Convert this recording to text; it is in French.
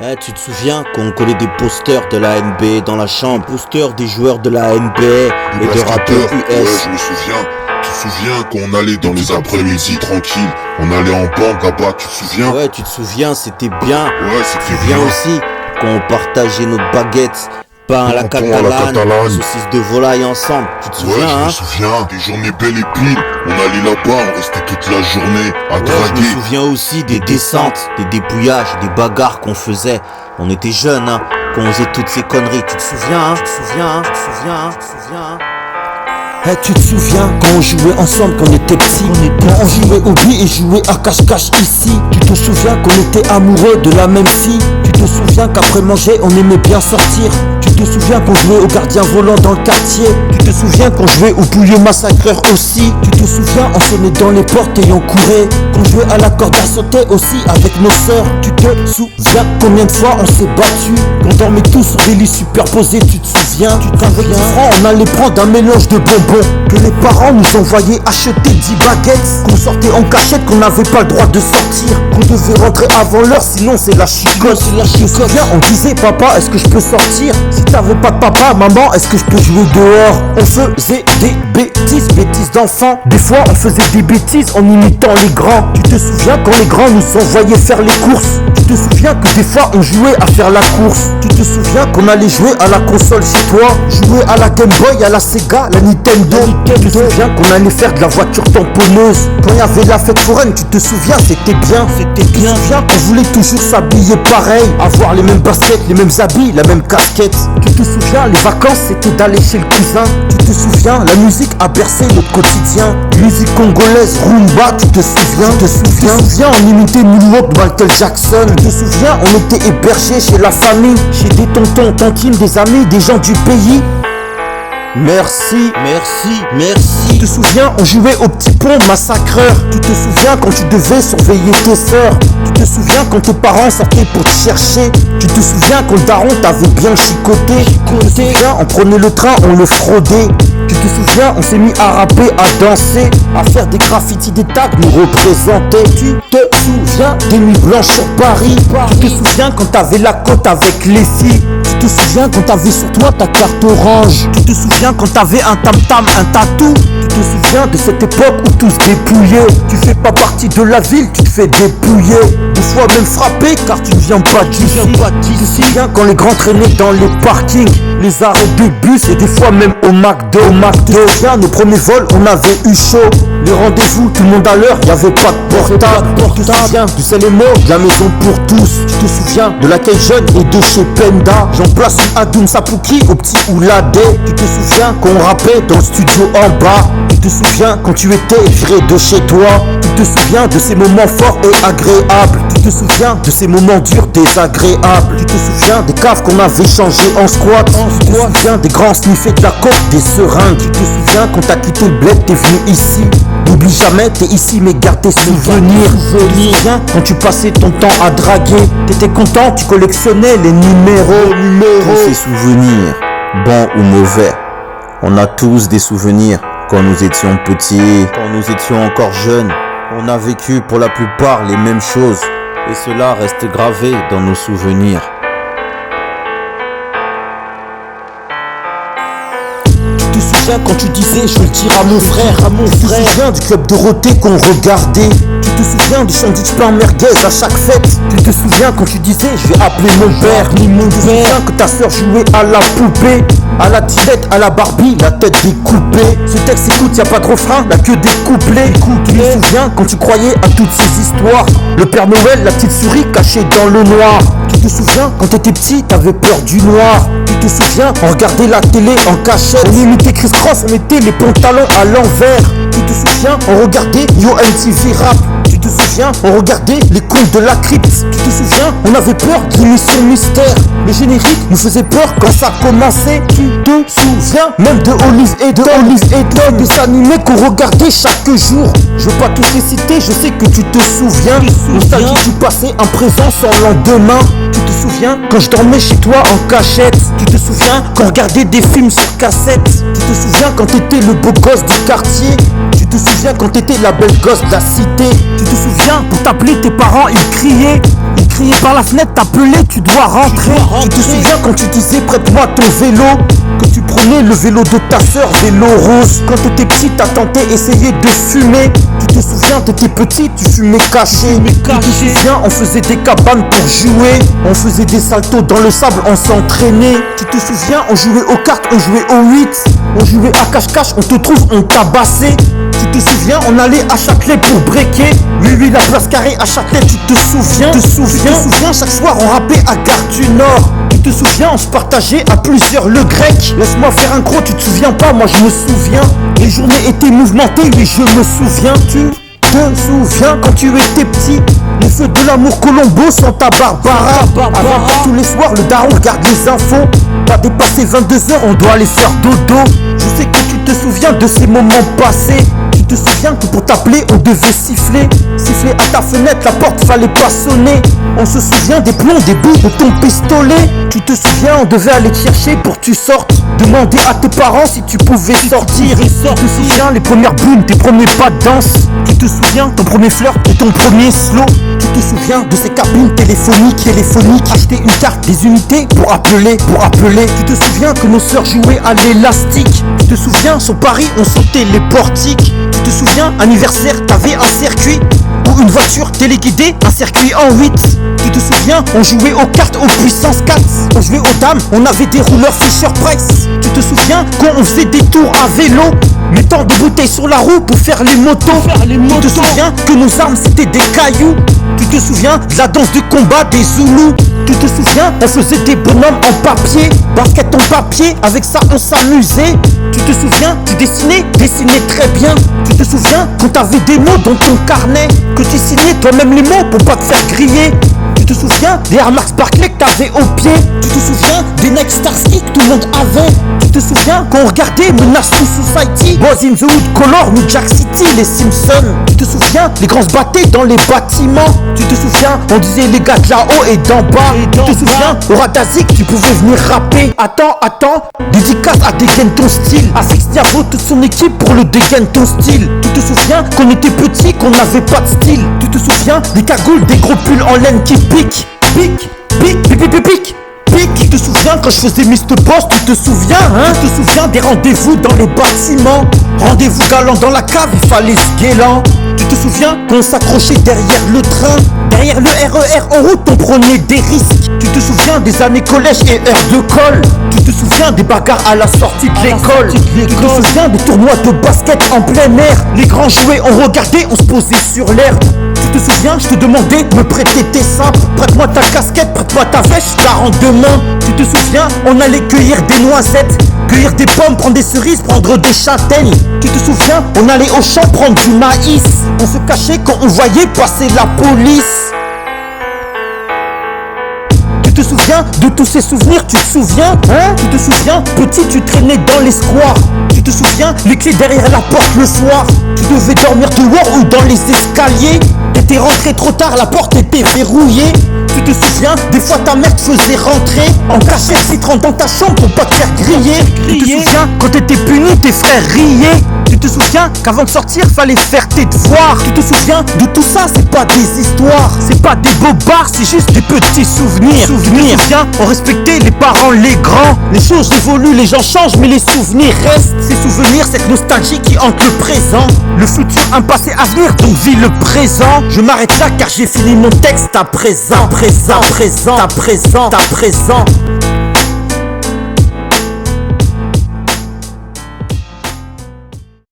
Tu te souviens qu'on collait des posters de la NBA dans la chambre, posters des joueurs de la NBA et de rappeurs US. Ouais, je me souviens. Tu te souviens qu'on allait dans les après-midi tranquilles, on allait en banque là-bas, tu te souviens? Ouais, tu te souviens, c'était bien. Ouais, c'était Bien bien. aussi qu'on partageait nos baguettes, pain à la catalane, saucisses de volaille ensemble. Tu te Ouais, souviens, je hein? me souviens, des journées belles et piles. On allait là-bas, on restait toute la journée à Ouais, je draguer. me souviens aussi des descentes, des dépouillages, des bagarres qu'on faisait. On était jeunes, hein, qu'on faisait toutes ces conneries. Tu te souviens, hein? Tu te souviens, hein? Tu te souviens, hein? Tu te souviens, hein? Tu te souviens quand on jouait ensemble quand on était petits, quand on jouait au billes et jouait à cache-cache ici. Tu te souviens qu'on était amoureux de la même fille. Tu te souviens qu'après manger on aimait bien sortir. Tu te souviens qu'on jouait au gardien volant dans le quartier. Tu te souviens qu'on jouait au pouilleux massacreur aussi. Tu te souviens on sonnait dans les portes et on courait, qu'on jouait à la corde à sauter aussi avec nos sœurs. Tu te souviens combien de fois on s'est battu, qu'on dormait tous sur des lits superposés. Tu te souviens, qu'avec 10 francs on allait prendre un mélange de bonbons, que les parents nous envoyaient acheter 10 baguettes, qu'on sortait en cachette, qu'on n'avait pas le droit de sortir, qu'on devait rentrer avant l'heure sinon c'est la chicotte. Tu te souviens on disait papa est-ce que je peux sortir? Si t'avais pas de papa, maman est-ce que je peux jouer dehors? On faisait des bêtises d'enfants. Des fois on faisait des bêtises en imitant les grands. Tu te souviens quand les grands nous envoyaient faire les courses? Tu te souviens que des fois on jouait à faire la course? Tu te souviens qu'on allait jouer à la console chez toi, jouer à la Game Boy, à la Sega, la Nintendo? Tu te souviens qu'on allait faire de la voiture tamponneuse quand il y avait la fête foraine? Tu te souviens, c'était bien. Tu te souviens qu'on voulait toujours s'habiller pareil, avoir les mêmes baskets, les mêmes habits, la même casquette? Tu te souviens, les vacances c'était d'aller chez le cousin. Tu te souviens, la musique a bercé notre quotidien. Musique congolaise, rumba, tu te souviens? Tu te souviens, on imitait Moonwalk, Michael Jackson. Tu te souviens, on était hébergés chez la famille, chez des tontons, tantines, des amis, des gens du pays. Merci. Tu te souviens, on jouait au petit pont massacreur. Tu te souviens quand tu devais surveiller tes sœurs. Tu te souviens quand tes parents sortaient pour te chercher. Tu te souviens quand le daron t'avait bien chicoté. Tu te souviens, on prenait le train, on le fraudait. Tu te souviens, on s'est mis à rapper, à danser, à faire des graffitis, des tags, nous représenter. Tu te souviens des nuits blanches sur Paris. Tu te souviens quand t'avais la côte avec les filles. Tu te souviens quand t'avais sur toi ta carte orange. Tu te souviens quand t'avais un tam-tam, un tatou. Tu te souviens de cette époque où tout se dépouillait. Tu fais pas partie de la ville, tu te fais dépouiller. Des fois même frappé car tu ne viens pas d'ici. Tu te souviens quand les grands traînaient dans les parkings, les arrêts de bus et des fois même au McDo. Tu te souviens, nos premiers vols on avait eu chaud. Les rendez-vous, tout le monde à l'heure, y'avait pas de portable. Tu te souviens du sel et mots, de la maison pour tous. Tu te souviens de l'accueil jeune et de chez Penda. J'en place Adoum Sapouki au petit Oulade. Tu te souviens qu'on rappait dans le studio en bas. Tu te souviens quand tu étais viré de chez toi. Tu te souviens de ces moments forts et agréables. Tu te souviens de ces moments durs, désagréables. Tu te souviens des caves qu'on avait changées en squat. Tu te souviens des grands sniffés de la coke, des seringues. Tu te souviens quand t'as quitté le bled, t'es venu ici. N'oublie jamais, t'es ici mais garde tes souvenirs. Tu te souviens quand tu passais ton temps à draguer. T'étais content, tu collectionnais les numéros. Tous ces souvenirs, bons ou mauvais, on a tous des souvenirs quand nous étions petits, quand nous étions encore jeunes. On a vécu pour la plupart les mêmes choses et cela reste gravé dans nos souvenirs. Tu te souviens quand tu disais je vais le dire à mon frère, Tu te souviens du club Dorothée qu'on regardait. Tu te souviens du sandwich plein merguez à chaque fête. Tu te souviens quand tu disais je vais appeler mon père. Tu te souviens que ta soeur jouait à la poupée, à la Tibette, à la Barbie, la tête découpée. Ce texte écoute, y'a pas de refrain, y'a que des couplets. Tu te souviens quand tu croyais à toutes ces histoires, le Père Noël, la petite souris cachée dans le noir. Tu te souviens quand t'étais petit, t'avais peur du noir. Tu te souviens, on regardait la télé en cachette. On imitait Chris Cross, on mettait les pantalons à l'envers. Tu te souviens, on regardait Yo MTV Rap. Tu te souviens, on regardait les contes de la crypte. Tu te souviens, on avait peur de l'émission Mystère. Le générique nous faisait peur quand ça commençait. Tu te souviens, même de Olive et Tom, des animés qu'on regardait chaque jour. Je veux pas tous les citer, je sais que tu te souviens. Nostalgie du passé, un présent sans lendemain. Tu te souviens quand je dormais chez toi en cachette. Tu te souviens quand on regardait des films sur cassette. Tu te souviens quand t'étais le beau gosse du quartier. Tu te souviens quand t'étais la belle gosse de la cité? Tu te souviens, pour t'appeler tes parents ils criaient par la fenêtre, t'appelaient, tu dois rentrer. Tu te souviens quand tu disais prête-moi ton vélo, que tu prenais le vélo de ta soeur, vélo rose. Quand t'étais petit, ta tante essayait de fumer. Tu te souviens, t'étais petit, tu fumais caché. Tu te souviens, on faisait des cabanes pour jouer. On faisait des saltos dans le sable, on s'entraînait. Tu te souviens, on jouait aux cartes, on jouait aux 8. On jouait à cache-cache, on te trouve, on tabassait. Tu te souviens, on allait à Châtelet pour breaker. Oui, la place carrée à Châtelet, tu te souviens? Tu te souviens, chaque soir on rappait à Gare du Nord. Tu te souviens, on se partageait à plusieurs le grec. Laisse-moi faire un gros, tu te souviens pas, moi je me souviens. Les journées étaient mouvementées, oui je me souviens. Tu te souviens quand tu étais petit, les feux de l'amour Colombo sont à Barbara. Avant ça, tous les soirs, le daron regarde les infos. Pas dépasser 22h, on doit aller faire dodo. Je sais que tu te souviens de ces moments passés. Tu te souviens que pour t'appeler, on devait siffler. Siffler à ta fenêtre, la porte fallait pas sonner. On se souvient des plombs, des bouts de ton pistolet. Tu te souviens, on devait aller te chercher pour que tu sortes. Demander à tes parents si tu pouvais sortir. Tu te souviens, les premières boules, tes premiers pas de danse. Tu te souviens, ton premier flirt et ton premier slow. Tu te souviens de ces cabines téléphoniques. Acheter une carte, des unités pour appeler. Tu te souviens que nos sœurs jouaient à l'élastique. Tu te souviens, sur Paris, on sautait les portiques. Tu te souviens, anniversaire, t'avais un circuit ou une voiture téléguidée, un circuit en 8. Tu te souviens, on jouait aux cartes aux puissance 4. On jouait aux dames, on avait des rouleurs Fisher Price. Tu te souviens quand on faisait des tours à vélo, mettant des bouteilles sur la roue pour faire les motos. Tu te souviens que nos armes c'était des cailloux. Tu te souviens de la danse de combat des Zoulous. Tu te souviens, on faisait des bonhommes en papier, basket en papier, avec ça on s'amusait. Tu te souviens, tu dessinais très bien. Tu te souviens quand t'avais des mots dans ton carnet, que tu signais toi-même les mots pour pas te faire griller. Tu te souviens des Air Max Barclay que t'avais au pied. Tu te souviens des Nike Starsky que tout le monde avait. Tu te souviens quand on regardait Menace to Society, Boys in the Hood, Color, New Jack City, les Simpsons. Tu te souviens, les grands se battaient dans les bâtiments. Tu te souviens, on disait les gars de là-haut et d'en bas. Tu te souviens, au Radazik, tu pouvais venir rapper. Attends, dédicace à Dégaine ton style. À Six Diabo, toute son équipe pour le Dégaine ton style. Tu te souviens qu'on était petits, qu'on n'avait pas de style. Tu te souviens des cagoules, des gros pulls en laine qui piquent. Pique. Tu te souviens quand je faisais Mr. Boss, tu te souviens, hein? Tu te souviens des rendez-vous dans les bâtiments, rendez-vous galant dans la cave, il fallait ce guélan. Tu te souviens qu'on s'accrochait derrière le train, derrière le RER en route, on prenait des risques. Tu te souviens des années collège et heures de colle. Tu te souviens des bagarres à la sortie de l'école. Tu te souviens des tournois de basket en plein air. Les grands jouaient, on regardait, on se posait sur l'herbe. Tu te souviens, je te demandais, me prêter tes sapes. Prête-moi ta casquette, prête-moi ta veste, je la rends demain. Tu te souviens, on allait cueillir des noisettes, cueillir des pommes, prendre des cerises, prendre des châtaignes. Tu te souviens, on allait au champ prendre du maïs. On se cachait quand on voyait passer la police. Tu te souviens de tous ces souvenirs, tu te souviens, hein? Tu te souviens, petit tu traînais dans les squares. Tu te souviens, les clés derrière la porte le soir. Tu devais dormir dehors ou dans les escaliers. T'étais rentré trop tard, la porte était verrouillée. Tu te souviens, des fois ta mère te faisait rentrer en cachette si tu rentres dans ta chambre pour pas te faire griller. Tu te souviens, quand t'étais puni, tes frères riaient. Tu te souviens qu'avant de sortir, fallait faire tes devoirs. Tu te souviens de tout ça, c'est pas des histoires, c'est pas des bobards, c'est juste des petits souvenirs. Tu te souviens, on respectait les parents, les grands. Les choses évoluent, les gens changent, mais les souvenirs restent. Ces souvenirs, cette nostalgie qui hante le présent. Le futur, un passé à venir, donc vis le présent. Je m'arrête là car j'ai fini mon texte à présent.